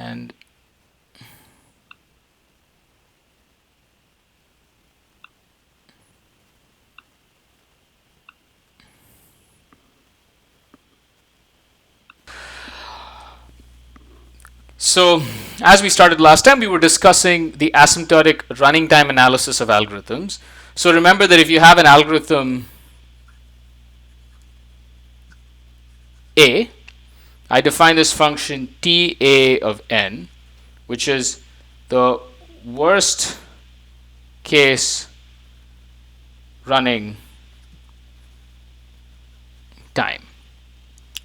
And so, as we started last time, we were discussing the asymptotic running time analysis of algorithms. So remember that if you have an algorithm A, I define this function Ta of n, which is the worst case running time.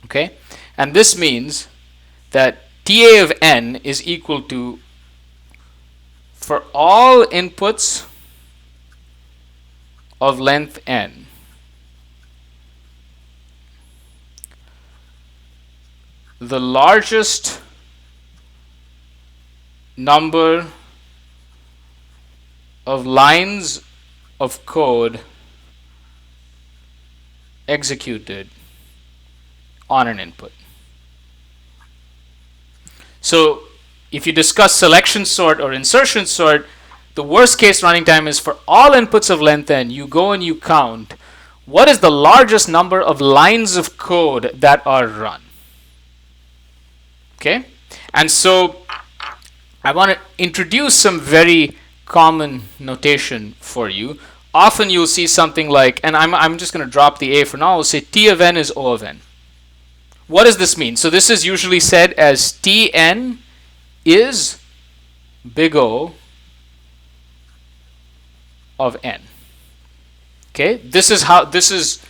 Okay? And this means that Ta of n is equal to, for all inputs of length n, the largest number of lines of code executed on an input. So if you discuss selection sort or insertion sort, the worst case running time is for all inputs of length n, you go and you count what is the largest number of lines of code that are run. Okay? And so I want to introduce some very common notation for you. Often you'll see something like, and I'm just going to drop the A for now, I'll say T of n is O of n. What does this mean? So this is usually said as Tn is big O of n. Okay? This is,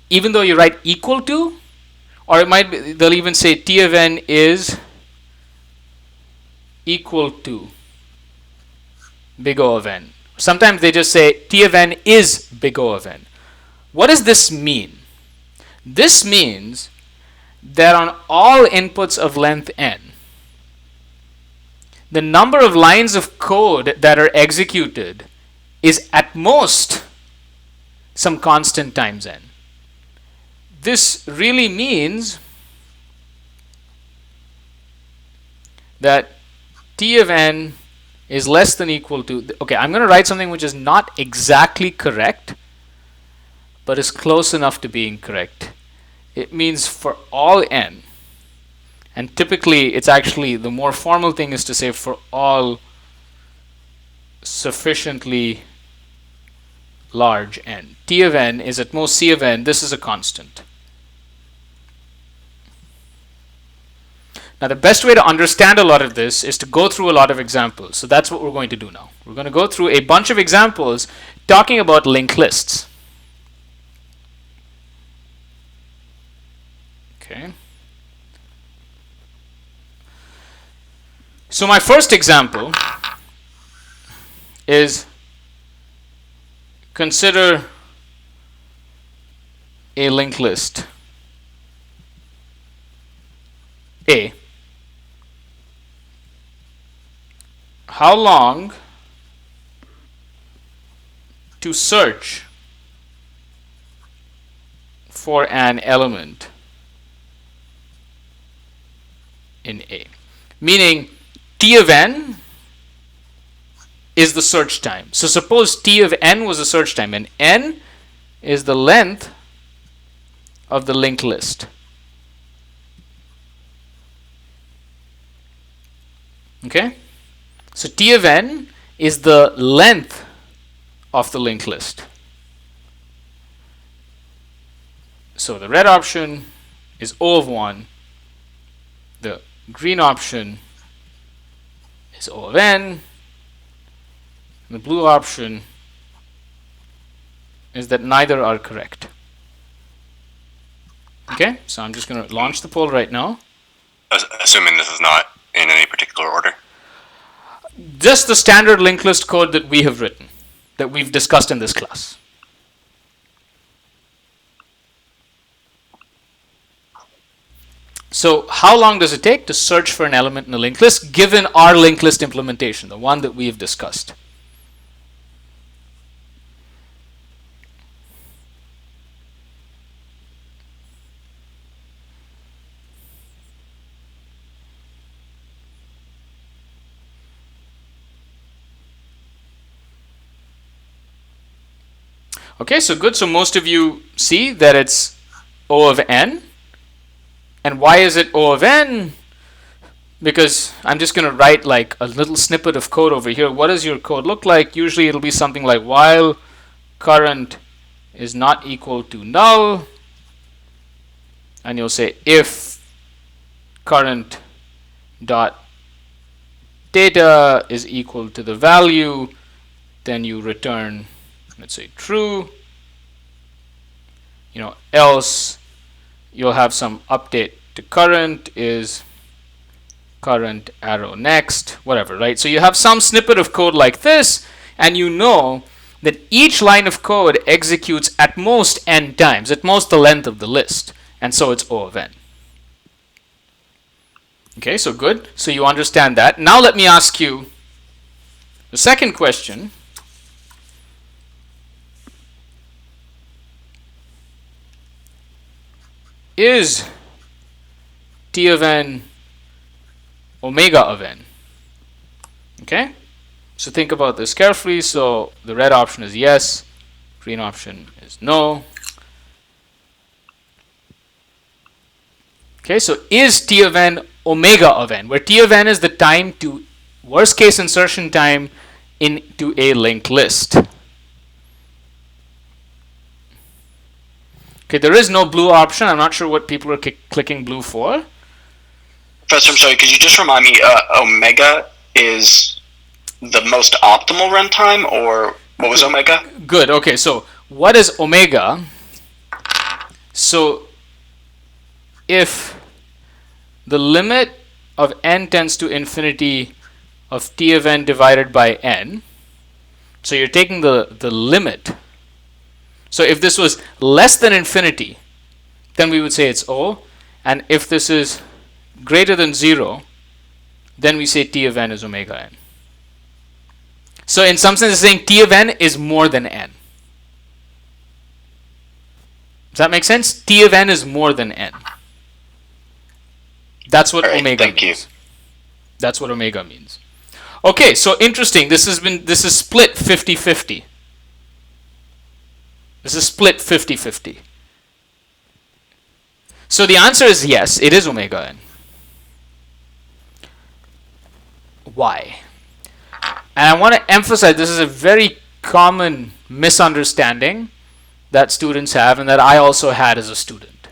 even though you write equal to, or it might be, they'll even say T of n is equal to big O of n. Sometimes they just say T of n is big O of n. What does this mean? This means that on all inputs of length n, the number of lines of code that are executed is at most some constant times n. This really means that T of n is less than equal to, okay, I'm going to write something which is not exactly correct, but is close enough to being correct. It means for all n, and typically it's actually, the more formal thing is to say for all sufficiently large n. T of n is at most C of n. This is a constant. Now the best way to understand a lot of this is to go through a lot of examples. So that's what we're going to do now. We're going to go through a bunch of examples talking about linked lists. Okay. So my first example is, consider a linked list A. How long to search for an element in A? Meaning T of n is the search time. So suppose T of n was the search time, and n is the length of the linked list. Okay? So T of n is the length of the linked list. So the red option is O of 1. The green option is O of n. And the blue option is that neither are correct. Okay, so I'm just going to launch the poll right now. Assuming this is not in any particular order. Just the standard linked list code that we have written, that we've discussed in this class. So how long does it take to search for an element in a linked list given our linked list implementation, the one that we have discussed? Okay, so good. So most of you see that it's O of n. And why is it O of n? Because I'm just going to write like a little snippet of code over here. What does your code look like? Usually it'll be something like while current is not equal to null, and you'll say if current dot data is equal to the value, then you return, let's say, true. Else you'll have some update to current is current arrow next, whatever, right? So you have some snippet of code like this, and you know that each line of code executes at most n times, at most the length of the list, and so it's O of n. Okay, so good. So you understand that. Now let me ask you the second question. Is T of n omega of n? Okay, so think about this carefully. So the red option is yes, green option is no. Okay, so is T of n omega of n, where T of n is the time to worst case insertion time into a linked list. Okay, there is no blue option. I'm not sure what people are clicking blue for. Professor, I'm sorry, could you just remind me, omega is the most optimal runtime, or what was omega? Good, okay, so what is omega? So if the limit of n tends to infinity of T of n divided by n, so you're taking the limit. So if this was less than infinity, then we would say it's O, and if this is greater than 0, then we say T of n is omega n. So in some sense, it's saying T of n is more than n. Does that make sense? T of n is more than n. That's what omega means. That's what omega means. Okay, so interesting. This is split 50-50. This is split 50-50. So the answer is yes, it is omega n. Why? And I want to emphasize this is a very common misunderstanding that students have and that I also had as a student.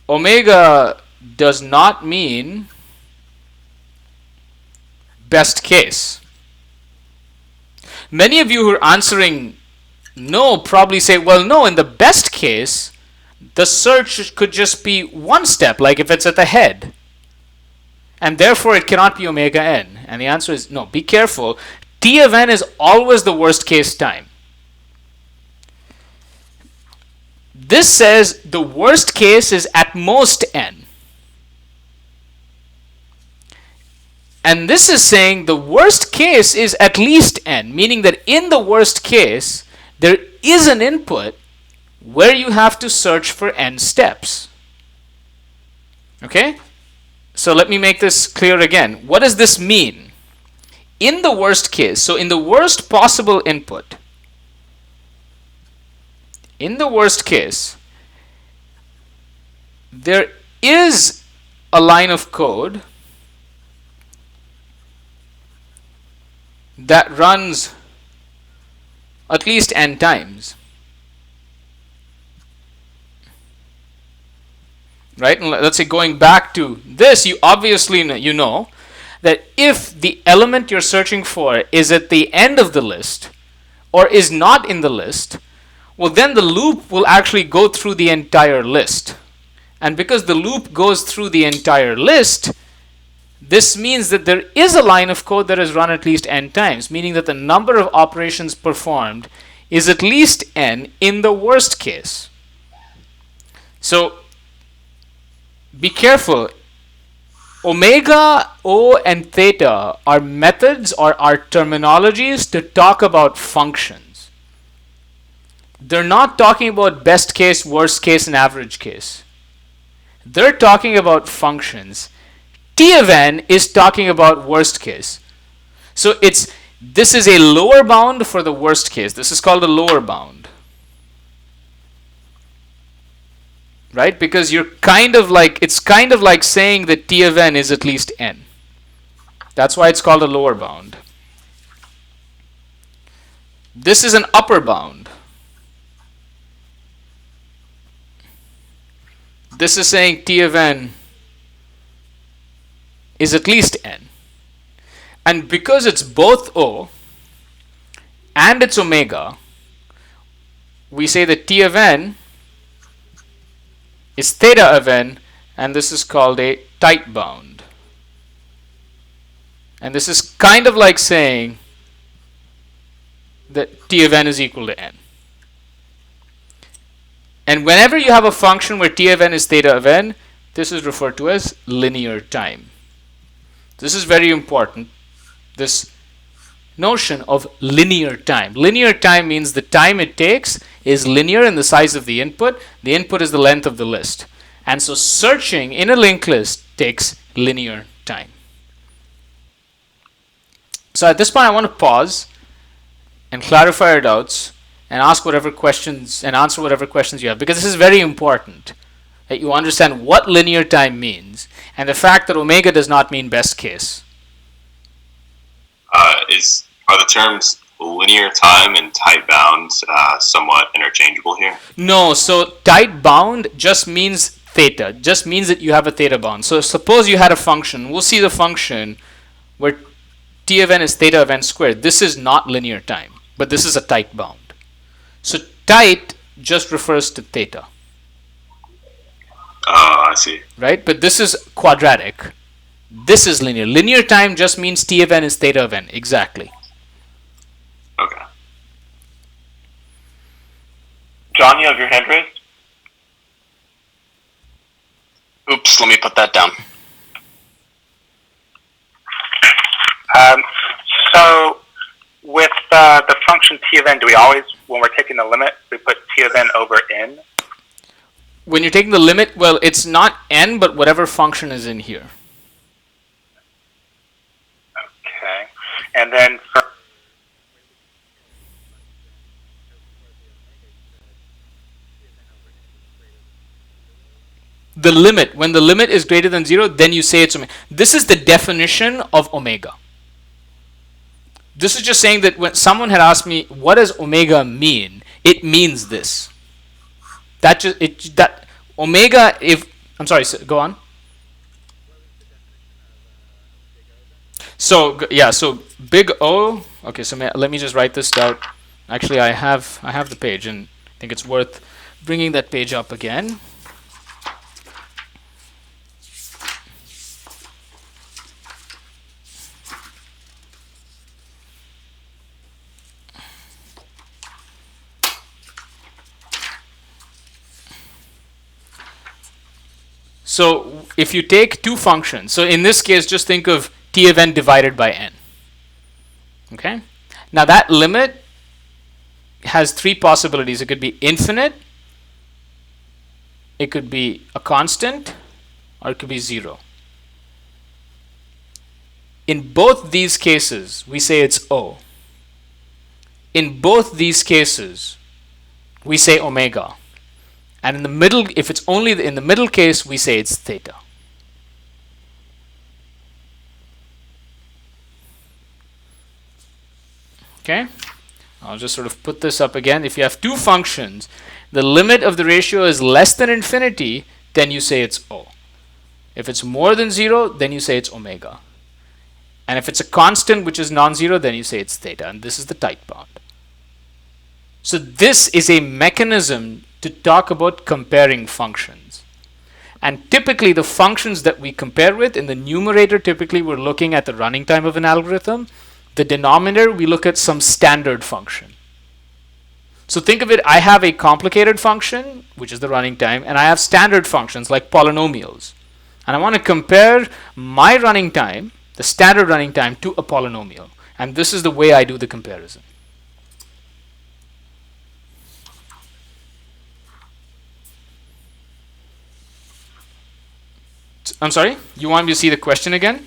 Omega does not mean best case. Many of you who are answering no probably say, well, no, in the best case, the search could just be one step, like if it's at the head. And therefore, it cannot be omega n. And the answer is no, be careful. T of n is always the worst case time. This says the worst case is at most n. And this is saying the worst case is at least n, meaning that in the worst case, there is an input where you have to search for n steps. Okay? So let me make this clear again. What does this mean? In the worst case, so in the worst possible input, in the worst case, there is a line of code that runs at least n times. Right? And let's say going back to this, you obviously know that if the element you're searching for is at the end of the list or is not in the list, well, then the loop will actually go through the entire list. And because the loop goes through the entire list, this means that there is a line of code that is run at least n times, meaning that the number of operations performed is at least n in the worst case. So be careful. Omega, O, and theta are methods or are terminologies to talk about functions. They're not talking about best case, worst case, and average case. They're talking about functions. T of n is talking about worst case. So it's This is a lower bound for the worst case. This is called a lower bound. Right? Because you're it's kind of like saying that T of n is at least n. That's why it's called a lower bound. This is an upper bound. This is saying T of n is at least n. And because it's both O and it's omega, we say that T of n is theta of n, and this is called a tight bound. And this is kind of like saying that T of n is equal to n. And whenever you have a function where T of n is theta of n, this is referred to as linear time. This is very important, this notion of linear time. Linear time means the time it takes is linear in the size of the input. The input is the length of the list. And so searching in a linked list takes linear time. So at this point I want to pause and clarify your doubts and ask whatever questions and answer whatever questions you have, because this is very important that you understand what linear time means and the fact that omega does not mean best case. Are the terms linear time and tight bound somewhat interchangeable here? No, so tight bound just means theta, just means that you have a theta bound. So suppose you had a function, we'll see the function where T of n is theta of n squared. This is not linear time, but this is a tight bound. So tight just refers to theta. Oh, I see. Right? But this is quadratic. This is linear. Linear time just means T of n is theta of n. Exactly. Okay. John, you have your hand raised? Oops, let me put that down. So with the function T of n, do we always, when we're taking the limit, we put T of n over n? When you're taking the limit, well, it's not n, but whatever function is in here. Okay. And then for the limit, when the limit is greater than 0, then you say it's omega. This is the definition of omega. This is just saying that when someone had asked me, what does omega mean? It means this. That omega, if, I'm sorry, go on. So, yeah, so big O, okay, so let me just write this down. Actually, I have the page, and I think it's worth bringing that page up again. So if you take two functions, so in this case, just think of T of n divided by n. Okay? Now that limit has three possibilities. It could be infinite, it could be a constant, or it could be 0. In both these cases, we say it's O. In both these cases, we say omega. And in the middle, if it's only in the middle case, we say it's theta. Okay? I'll just sort of put this up again. If you have two functions, the limit of the ratio is less than infinity, then you say it's O. If it's more than 0, then you say it's omega. And if it's a constant which is non-zero, then you say it's theta. And this is the tight bound. So this is a mechanism to talk about comparing functions. And typically the functions that we compare with, in the numerator typically we're looking at the running time of an algorithm. The denominator, we look at some standard function. So think of it, I have a complicated function, which is the running time, and I have standard functions like polynomials. And I want to compare my running time, the standard running time, to a polynomial. And this is the way I do the comparison. I'm sorry, you want me to see the question again?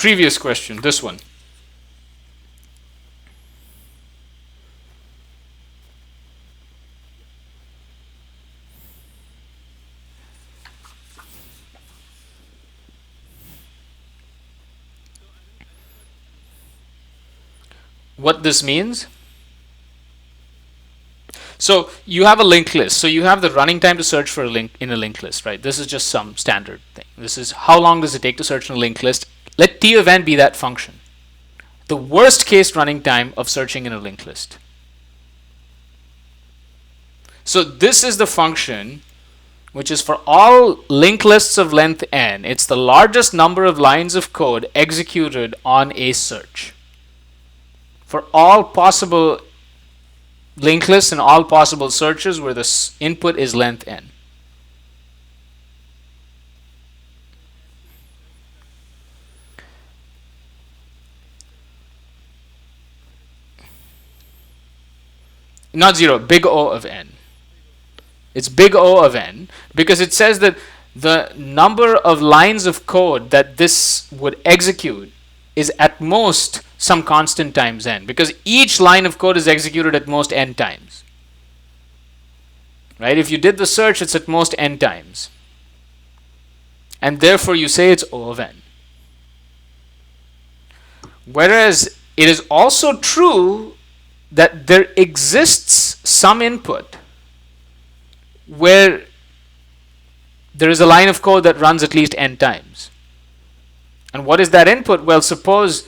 previous question, this one. What this means? So you have a linked list. So you have the running time to search for a link in a linked list, right? This is just some standard thing. This is how long does it take to search in a linked list. Let t of n be that function. The worst case running time of searching in a linked list. So this is the function which is for all linked lists of length n. It's the largest number of lines of code executed on a search. For all possible linked lists and all possible searches where the input is length n. Not 0, big O of n. It's big O of n because it says that the number of lines of code that this would execute is at most some constant times n, because each line of code is executed at most n times. Right? If you did the search, it's at most n times. And therefore you say it's O of n. Whereas it is also true that there exists some input where there is a line of code that runs at least n times. And what is that input? Well, suppose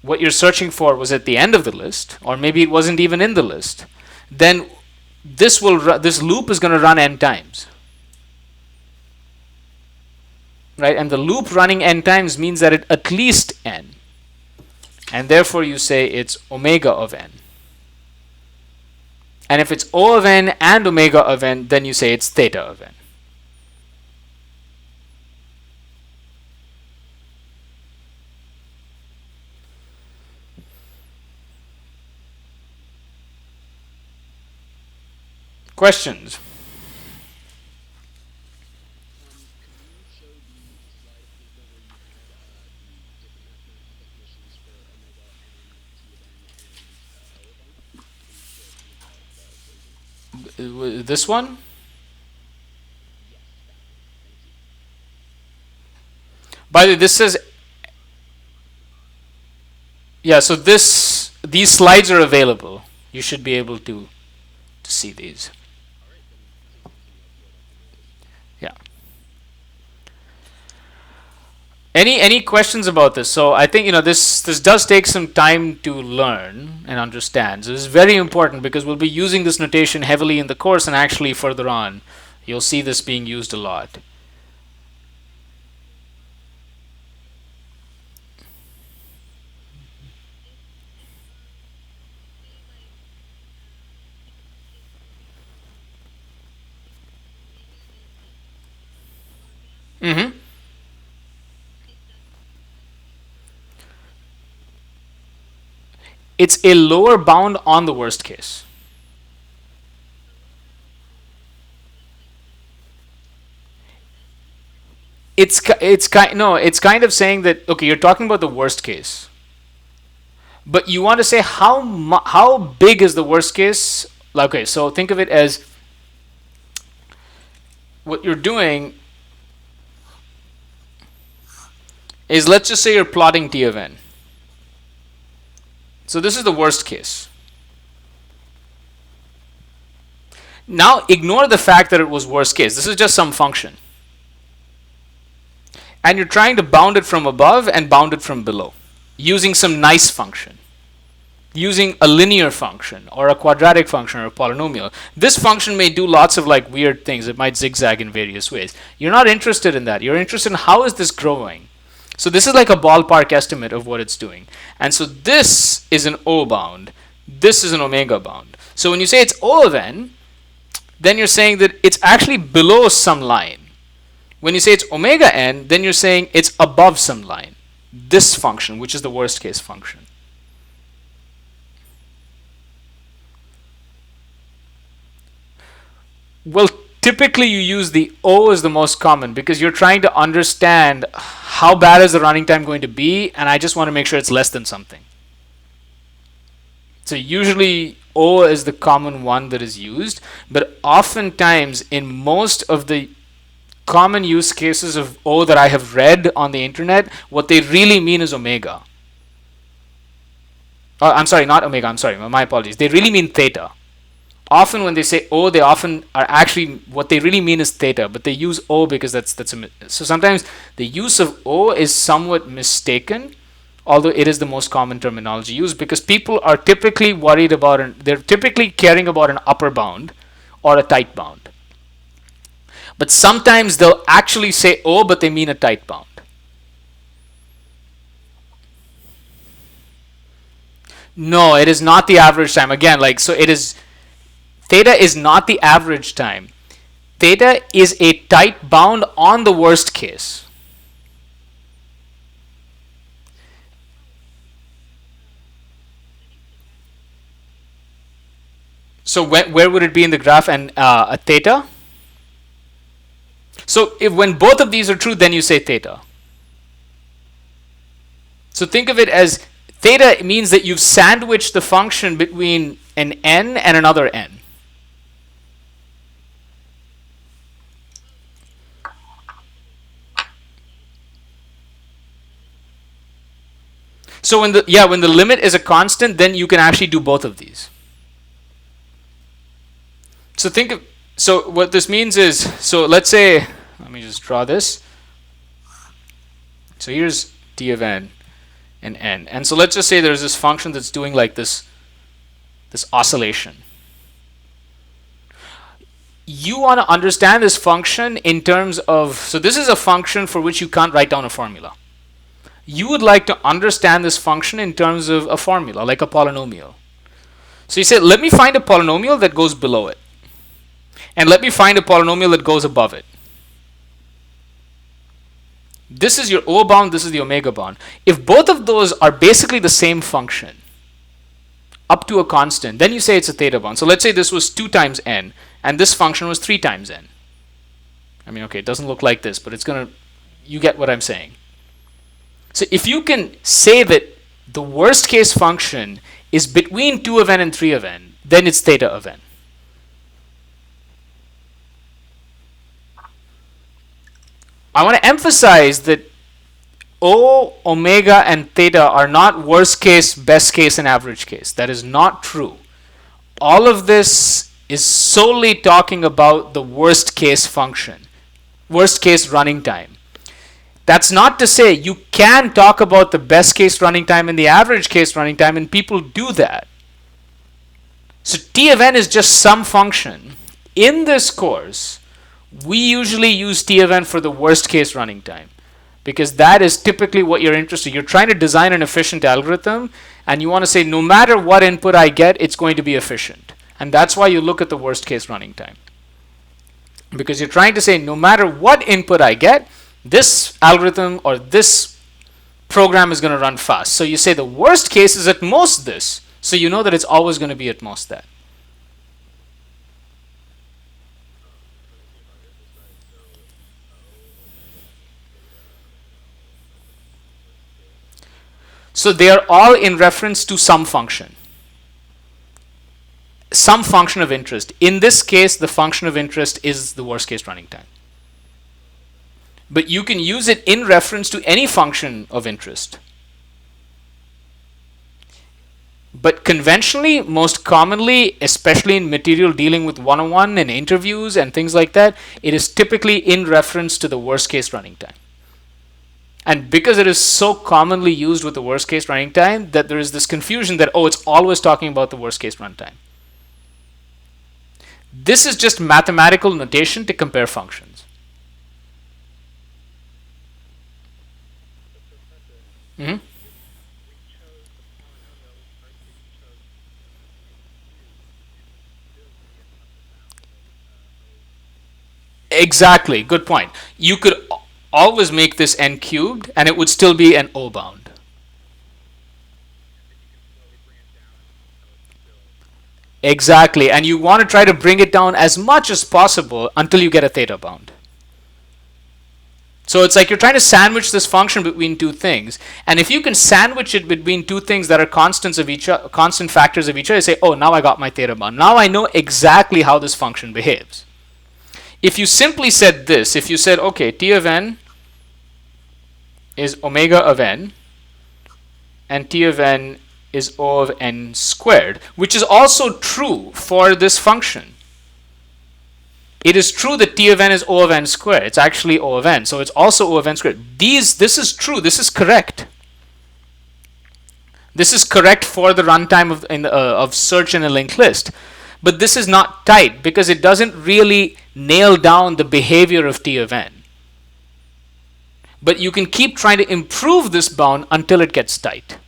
what you're searching for was at the end of the list, or maybe it wasn't even in the list. Then this loop is going to run n times. Right? And the loop running n times means that it at least n. And therefore you say it's omega of n. And if it's O of n and omega of n, then you say it's theta of n. Questions? This one? By the way, this says, yeah, so these slides are available. You should be able to see these. Yeah. Any questions about this? So I think this does take some time to learn and understand. So this is very important because we'll be using this notation heavily in the course, and actually further on you'll see this being used a lot. Mm-hmm. It's a lower bound on the worst case. It's kind of saying that, okay, you're talking about the worst case, but you want to say how big is the worst case? Okay, so think of it as what you're doing is, let's just say you're plotting t of n. So this is the worst case. Now ignore the fact that it was worst case. This is just some function. And you're trying to bound it from above and bound it from below using some nice function, using a linear function or a quadratic function or a polynomial. This function may do lots of like weird things. It might zigzag in various ways. You're not interested in that. You're interested in how is this growing. So this is like a ballpark estimate of what it's doing. And so this is an O bound. This is an omega bound. So when you say it's O of n, then you're saying that it's actually below some line. When you say it's omega n, then you're saying it's above some line. This function, which is the worst case function. Well, typically you use the O as the most common because you're trying to understand how bad is the running time going to be, and I just want to make sure it's less than something. So usually O is the common one that is used, but oftentimes in most of the common use cases of O that I have read on the internet, what they really mean is omega. I'm sorry, not omega, I'm sorry, my apologies. They really mean theta. Often when they say O, they often are actually, what they really mean is theta, but they use O because so sometimes the use of O is somewhat mistaken, although it is the most common terminology used, because people are typically worried about, they're typically caring about an upper bound or a tight bound. But sometimes they'll actually say O, but they mean a tight bound. No, it is not the average time. Again, so it is, theta is not the average time. Theta is a tight bound on the worst case. So where would it be in the graph, and a theta? So when both of these are true, then you say theta. So think of it as theta means that you've sandwiched the function between an n and another n. So when the limit is a constant, then you can actually do both of these. So what this means is, so let's say, let me just draw this. So here's t of n and n. And so let's just say there's this function that's doing like this oscillation. You want to understand this function in terms of, so this is a function for which you can't write down a formula. You would like to understand this function in terms of a formula, like a polynomial. So you say, let me find a polynomial that goes below it. And let me find a polynomial that goes above it. This is your O bound, this is the omega bound. If both of those are basically the same function, up to a constant, then you say it's a theta bound. So let's say this was 2 times n, and this function was 3 times n. I mean, okay, it doesn't look like this, but you get what I'm saying. So if you can say that the worst case function is between 2 of n and 3 of n, then it's theta of n. I want to emphasize that O, omega, and theta are not worst case, best case, and average case. That is not true. All of this is solely talking about the worst case function, worst case running time. That's not to say you can talk about the best case running time and the average case running time, and people do that. So t of n is just some function. In this course, we usually use t of n for the worst case running time, because that is typically what you're interested in. You're trying to design an efficient algorithm, and you want to say no matter what input I get, it's going to be efficient. And that's why you look at the worst case running time, because you're trying to say no matter what input I get, this algorithm or this program is going to run fast. So you say the worst case is at most this, so you know that it's always going to be at most that. So they are all in reference to some function of interest. In this case, the function of interest is the worst case running time. But you can use it in reference to any function of interest. But conventionally, most commonly, especially in material dealing with 101 and interviews and things like that, it is typically in reference to the worst case running time. And because it is so commonly used with the worst case running time, that there is this confusion that, oh, it's always talking about the worst case runtime. This is just mathematical notation to compare functions. Mm-hmm. Exactly, good point. You could always make this n cubed and it would still be an O bound. Exactly, and you want to try to bring it down as much as possible until you get a theta bound. So it's like you're trying to sandwich this function between two things. And if you can sandwich it between two things that are constants of constant factors of each other, you say, oh, now I got my theta bound. Now I know exactly how this function behaves. If you simply said this, if you said, okay, T of n is omega of n, and T of n is O of n squared, which is also true for this function. It is true that T of n is O of n squared. It's actually O of n, so it's also O of n squared. This is true. This is correct. This is correct for the runtime of search in a linked list. But this is not tight because it doesn't really nail down the behavior of T of n. But you can keep trying to improve this bound until it gets tight.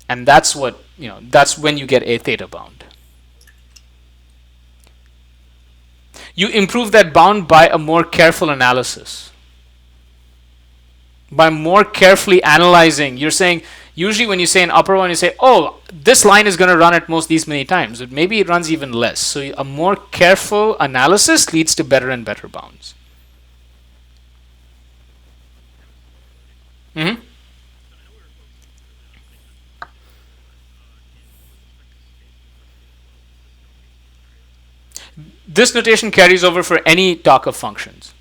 And that's what, that's when you get a theta bound. You improve that bound by a more careful analysis. By more carefully analyzing, you're saying, usually when you say an upper one, you say, oh, this line is going to run at most these many times. But maybe it runs even less. So a more careful analysis leads to better and better bounds. Mm-hmm. This notation carries over for any talk of functions.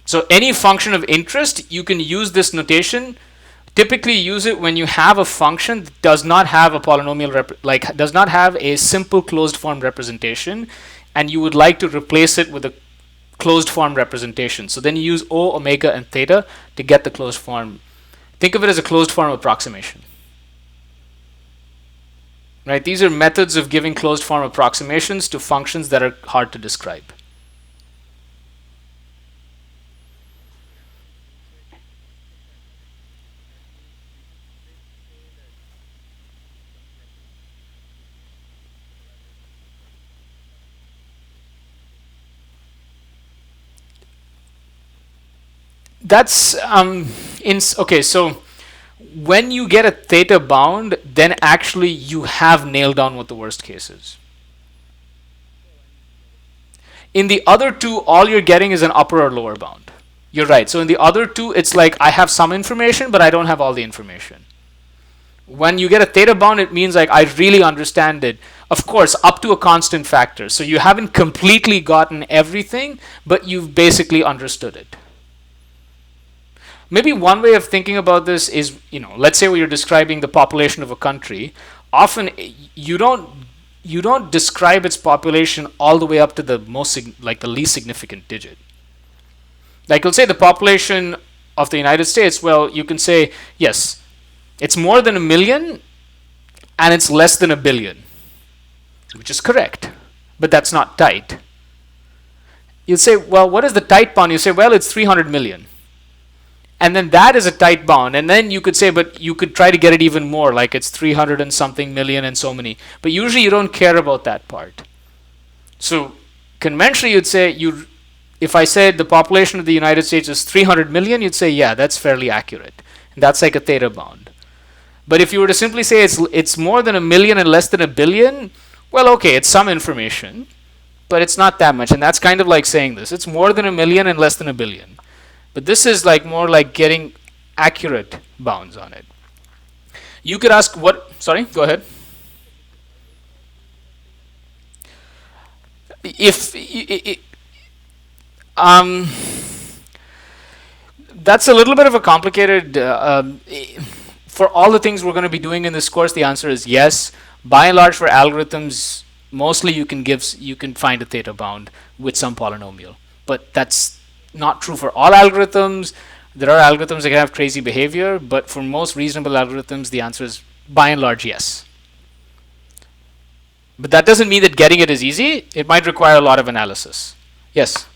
So any function of interest, you can use this notation. Typically use it when you have a function that does not have a polynomial, does not have a simple closed form representation, and you would like to replace it with a closed form representation. So then you use O, omega, and theta to get the closed form. Think of it as a closed form approximation. Right? These are methods of giving closed form approximations to functions that are hard to describe. That's okay, so when you get a theta bound, then actually you have nailed down what the worst case is. In the other two, all you're getting is an upper or lower bound. You're right. So in the other two, it's like I have some information, but I don't have all the information. When you get a theta bound, it means like I really understand it. Of course, up to a constant factor. So you haven't completely gotten everything, but you've basically understood it. Maybe one way of thinking about this is, let's say you're describing the population of a country. Often you don't describe its population all the way up to the the least significant digit. Like you'll say the population of the United States. Well, you can say yes, it's more than 1 million, and it's less than 1 billion, which is correct, but that's not tight. You'll say, well, what is the tight bound? You say, well, it's 300 million. And then that is a tight bound. And then you could say, but you could try to get it even more, like it's 300 and something million and so many. But usually you don't care about that part. So conventionally you'd say, if I said the population of the United States is 300 million, you'd say, yeah, that's fairly accurate. And that's like a theta bound. But if you were to simply say it's more than 1 million and less than 1 billion, well, okay, it's some information, but it's not that much. And that's kind of like saying this. It's more than 1 million and less than 1 billion. But this is like more like getting accurate bounds on it. You could ask sorry, go ahead. That's a little bit of a complicated, for all the things we're going to be doing in this course, the answer is yes. By and large for algorithms, mostly you can find a theta bound with some polynomial. But that's not true for all algorithms. There are algorithms that can have crazy behavior, but for most reasonable algorithms, the answer is by and large yes. But that doesn't mean that getting it is easy. It might require a lot of analysis. Yes?